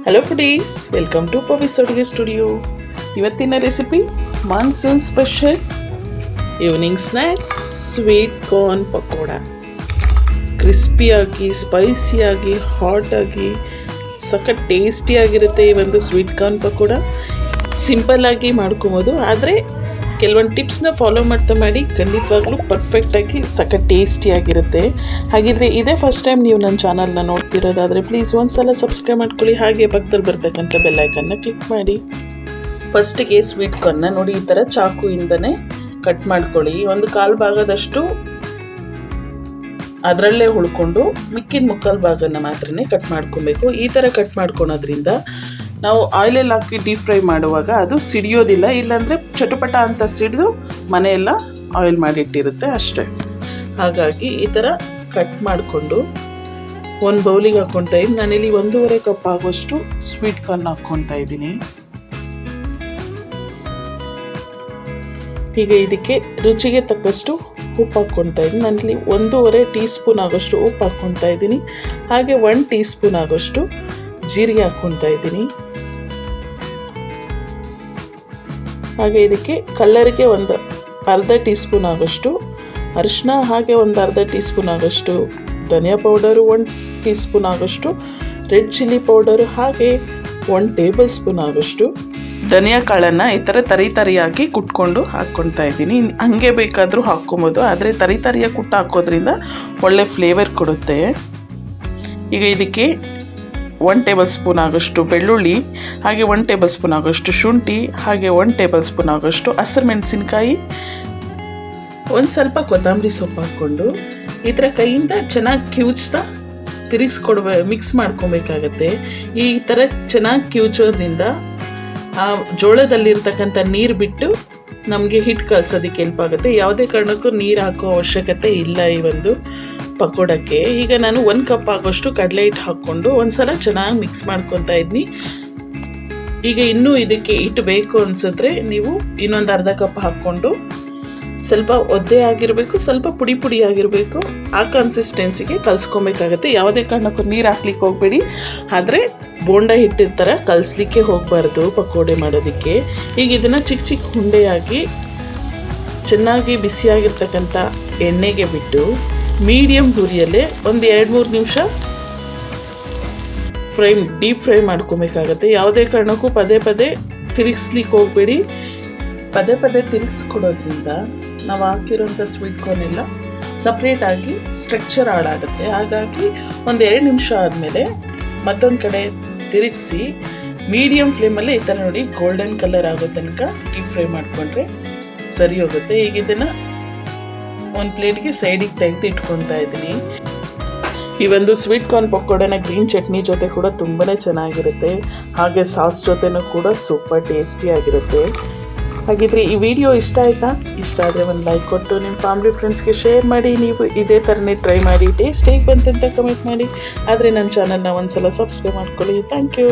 Hello foodies, welcome to Pavis ಅಡುಗೆ studio. ಇವತ್ತಿನ recipe monsoon special evening snacks sweet corn pakoda. ಕ್ರಿಸ್ಪಿಯಾಗಿ, ಸ್ಪೈಸಿಯಾಗಿ, ಹಾಟಾಗಿ, ಸಖತ್ ಟೇಸ್ಟಿಯಾಗಿರುತ್ತೆ ಈ ಒಂದು ಸ್ವೀಟ್ ಕಾರ್ನ್ ಪಕೋಡ. ಸಿಂಪಲ್ಲಾಗಿ ಮಾಡ್ಕೊಬೋದು, ಆದರೆ ಕೆಲವೊಂದು ಟಿಪ್ಸ್ನ ಫಾಲೋ ಮಾಡ್ತಾ ಮಾಡಿ ಖಂಡಿತವಾಗ್ಲೂ ಪರ್ಫೆಕ್ಟಾಗಿ ಸಖತ್ ಟೇಸ್ಟಿಯಾಗಿರುತ್ತೆ. ಹಾಗಿದ್ರೆ ಇದೇ ಫಸ್ಟ್ ಟೈಮ್ ನೀವು ನನ್ನ ಚಾನಲ್ನ ನೋಡ್ತಿರೋದಾದರೆ ಪ್ಲೀಸ್ ಒಂದು ಸಲ ಸಬ್ಸ್ಕ್ರೈಬ್ ಮಾಡ್ಕೊಳ್ಳಿ. ಹಾಗೆ ಪಕ್ಕದಲ್ಲಿ ಬರ್ತಕ್ಕಂಥ ಬೆಲ್ಲೈಕನ್ನ ಕ್ಲಿಕ್ ಮಾಡಿ. ಫಸ್ಟಿಗೆ ಸ್ವೀಟ್ ಕಾರ್ನ್ನ ನೋಡಿ ಈ ಥರ ಚಾಕುಯಿಂದನೇ ಕಟ್ ಮಾಡ್ಕೊಳ್ಳಿ. ಒಂದು ಕಾಲು ಭಾಗದಷ್ಟು ಅದರಲ್ಲೇ ಉಳ್ಕೊಂಡು ಮಿಕ್ಕಿದ ಮುಕ್ಕಾಲು ಭಾಗನ ಮಾತ್ರನೇ ಕಟ್ ಮಾಡ್ಕೊಬೇಕು. ಈ ಥರ ಕಟ್ ಮಾಡ್ಕೊಳೋದ್ರಿಂದ ನಾವು ಆಯಿಲಲ್ಲಿ ಹಾಕಿ ಡೀಪ್ ಫ್ರೈ ಮಾಡುವಾಗ ಅದು ಸಿಡಿಯೋದಿಲ್ಲ, ಇಲ್ಲಾಂದರೆ ಚಟಪಟ ಅಂತ ಸಿಡಿದು ಮನೆಯೆಲ್ಲ ಆಯಿಲ್ ಮಾಡಿಟ್ಟಿರುತ್ತೆ ಅಷ್ಟೇ. ಹಾಗಾಗಿ ಈ ಥರ ಕಟ್ ಮಾಡಿಕೊಂಡು ಒಂದು ಬೌಲಿಗೆ ಹಾಕ್ಕೊತಾ ಇದ್ದೀನಿ. ನಾನಿಲ್ಲಿ 1.5 ಕಪ್ ಆಗೋಷ್ಟು ಸ್ವೀಟ್ ಕಾರ್ನ್ ಹಾಕ್ಕೊತಾ ಇದ್ದೀನಿ. ಈಗ ಇದಕ್ಕೆ ರುಚಿಗೆ ತಕ್ಕಷ್ಟು ಉಪ್ಪು ಹಾಕ್ಕೊತಾ ಇದ್ದೀನಿ. ನಾನಿಲ್ಲಿ 1.5 ಟೀ ಸ್ಪೂನ್ ಆಗೋಷ್ಟು ಉಪ್ಪು ಹಾಕ್ಕೊತಾ ಇದ್ದೀನಿ. ಹಾಗೆ 1 ಟೀ ಸ್ಪೂನ್ ಆಗೋಷ್ಟು ಜೀರಿಗೆ ಹಾಕ್ಕೊತಾ ಇದ್ದೀನಿ. ಹಾಗೆ ಇದಕ್ಕೆ ಕಲ್ಲರಿಗೆ ಒಂದು ಅರ್ಧ ಟೀ ಸ್ಪೂನ್ ಆಗೋಷ್ಟು ಅರಿಶಿನ, ಹಾಗೆ ಒಂದು ಅರ್ಧ ಟೀ ಸ್ಪೂನ್ ಆಗೋಷ್ಟು ಧನಿಯಾ ಪೌಡರು, 1 ಟೀ ಸ್ಪೂನ್ ಆಗೋಷ್ಟು ರೆಡ್ ಚಿಲ್ಲಿ ಪೌಡರು, ಹಾಗೆ 1 ಟೇಬಲ್ ಸ್ಪೂನ್ ಆಗೋಷ್ಟು ಧನಿಯಾ ಕಾಳನ್ನು ಈ ಥರ ತರಿಯಾಗಿ ಕುಟ್ಕೊಂಡು ಹಾಕ್ಕೊತಾ ಇದ್ದೀನಿ. ಹಂಗೆ ಬೇಕಾದರೂ ಹಾಕ್ಕೊಬೋದು, ಆದರೆ ತರಿಯಾಗಿ ಕುಟ್ಟು ಹಾಕೋದ್ರಿಂದ ಒಳ್ಳೆ ಫ್ಲೇವರ್ ಕೊಡುತ್ತೆ. ಈಗ ಇದಕ್ಕೆ 1 ಟೇಬಲ್ ಸ್ಪೂನ್ ಆಗೋಷ್ಟು ಬೆಳ್ಳುಳ್ಳಿ, ಹಾಗೆ 1 ಟೇಬಲ್ ಸ್ಪೂನ್ ಆಗೋಷ್ಟು ಶುಂಠಿ, ಹಾಗೆ 1 ಟೇಬಲ್ ಸ್ಪೂನ್ ಆಗೋಷ್ಟು ಹಸಿರು ಮೆಣಸಿನ್ಕಾಯಿ, ಒಂದು ಸ್ವಲ್ಪ ಕೊತ್ತಂಬರಿ ಸೊಪ್ಪು ಹಾಕ್ಕೊಂಡು ಈ ಥರ ಕೈಯಿಂದ ಚೆನ್ನಾಗಿ ಕಿವುಚ್ತಾ ಮಿಕ್ಸ್ ಮಾಡ್ಕೊಬೇಕಾಗತ್ತೆ. ಈ ಥರ ಚೆನ್ನಾಗಿ ಕಿವುಚೋದ್ರಿಂದ ಆ ಜೋಳದಲ್ಲಿರ್ತಕ್ಕಂಥ ನೀರು ಬಿಟ್ಟು ನಮಗೆ ಹಿಟ್ಟು ಕಲಸೋದಕ್ಕೆ ಹೆಲ್ಪ್ ಆಗುತ್ತೆ. ಯಾವುದೇ ಕಾರಣಕ್ಕೂ ನೀರು ಹಾಕೋ ಅವಶ್ಯಕತೆ ಇಲ್ಲ ಈ ಒಂದು ಪಕೋಡಕ್ಕೆ. ಈಗ ನಾನು 1 ಕಪ್ ಆಗೋಷ್ಟು ಕಡಲೆ ಹಿಟ್ಟು ಹಾಕ್ಕೊಂಡು ಒಂದು ಸಲ ಚೆನ್ನಾಗಿ ಮಿಕ್ಸ್ ಮಾಡ್ಕೊತಾ ಇದ್ದೀನಿ. ಈಗ ಇನ್ನೂ ಇದಕ್ಕೆ ಹಿಟ್ಟು ಬೇಕು ಅನಿಸಿದ್ರೆ ನೀವು ಇನ್ನೊಂದು ಅರ್ಧ ಕಪ್ ಹಾಕ್ಕೊಂಡು ಸ್ವಲ್ಪ ಒದ್ದೆ ಆಗಿರಬೇಕು, ಸ್ವಲ್ಪ ಪುಡಿ ಆಗಿರಬೇಕು, ಆ ಕನ್ಸಿಸ್ಟೆನ್ಸಿಗೆ ಕಲಿಸ್ಕೊಬೇಕಾಗತ್ತೆ. ಯಾವುದೇ ಕಾರಣಕ್ಕೂ ನೀರು ಹಾಕ್ಲಿಕ್ಕೆ ಹೋಗಬೇಡಿ, ಆದರೆ ಬೋಂಡ ಹಿಟ್ಟಿನ ಥರ ಕಲಿಸ್ಲಿಕ್ಕೆ ಹೋಗಬಾರ್ದು ಪಕೋಡೆ ಮಾಡೋದಕ್ಕೆ. ಈಗ ಇದನ್ನು ಚಿಕ್ಕ ಚಿಕ್ಕ ಉಂಡೆಯಾಗಿ ಚೆನ್ನಾಗಿ ಬಿಸಿಯಾಗಿರ್ತಕ್ಕಂಥ ಎಣ್ಣೆಗೆ ಬಿಟ್ಟು ಮೀಡಿಯಮ್ ಉರಿಯಲ್ಲೇ ಒಂದು 2-3 ನಿಮಿಷ ಡೀಪ್ ಫ್ರೈ ಮಾಡ್ಕೊಬೇಕಾಗತ್ತೆ. ಯಾವುದೇ ಕಾರಣಕ್ಕೂ ಪದೇ ತಿರುಗಿಸ್ಲಿಕ್ಕೆ ಹೋಗಬೇಡಿ. ಪದೇ ತಿರುಗಿಸ್ಕೊಡೋದ್ರಿಂದ ನಾವು ಹಾಕಿರೋಂಥ ಸ್ವೀಟ್ ಕಾರ್ನ್ ಎಲ್ಲ ಸಪ್ರೇಟಾಗಿ ಸ್ಟ್ರಕ್ಚರ್ ಹಾಳಾಗುತ್ತೆ. ಹಾಗಾಗಿ ಒಂದು 2 ನಿಮಿಷ ಆದಮೇಲೆ ಮತ್ತೊಂದು ಕಡೆ ತಿರುಗಿಸಿ ಮೀಡಿಯಮ್ ಫ್ಲೇಮಲ್ಲೇ ಈ ಥರ ನೋಡಿ ಗೋಲ್ಡನ್ ಕಲರ್ ಆಗೋ ತನಕ ಡೀಪ್ ಫ್ರೈ ಮಾಡಿಕೊಂಡ್ರೆ ಸರಿ ಹೋಗುತ್ತೆ. ಈಗ ಇದನ್ನು ಒಂದು ಪ್ಲೇಟ್ಗೆ ಸೈಡಿಗೆ ತೆಗೆದು ಇಟ್ಕೊತಾ ಇದ್ದೀನಿ. ಈ ಒಂದು ಸ್ವೀಟ್ ಕಾರ್ನ್ ಪಕೋಡನ ಗ್ರೀನ್ ಚಟ್ನಿ ಜೊತೆ ಕೂಡ ತುಂಬಾ ಚೆನ್ನಾಗಿರುತ್ತೆ, ಹಾಗೆ ಸಾಸ್ ಜೊತೆನೂ ಕೂಡ ಸೂಪರ್ ಟೇಸ್ಟಿಯಾಗಿರುತ್ತೆ. ಹಾಗಿದ್ರೆ ಈ ವಿಡಿಯೋ ಇಷ್ಟ ಆಯಿತಾ? ಇಷ್ಟ ಆದರೆ ಒಂದು ಲೈಕ್ ಕೊಟ್ಟು ನಿಮ್ಮ ಫ್ಯಾಮಿಲಿ ಫ್ರೆಂಡ್ಸ್ಗೆ ಶೇರ್ ಮಾಡಿ. ನೀವು ಇದೇ ಥರನೇ ಟ್ರೈ ಮಾಡಿ ಟೇಸ್ಟ್ ಹೇಗೆ ಬಂತಂತ ಕಮೆಂಟ್ ಮಾಡಿ. ಆದರೆ ನನ್ನ ಚಾನಲ್ನ ಒಂದು ಸಲ ಸಬ್ಸ್ಕ್ರೈಬ್ ಮಾಡ್ಕೊಳ್ಳಿ. Thank you.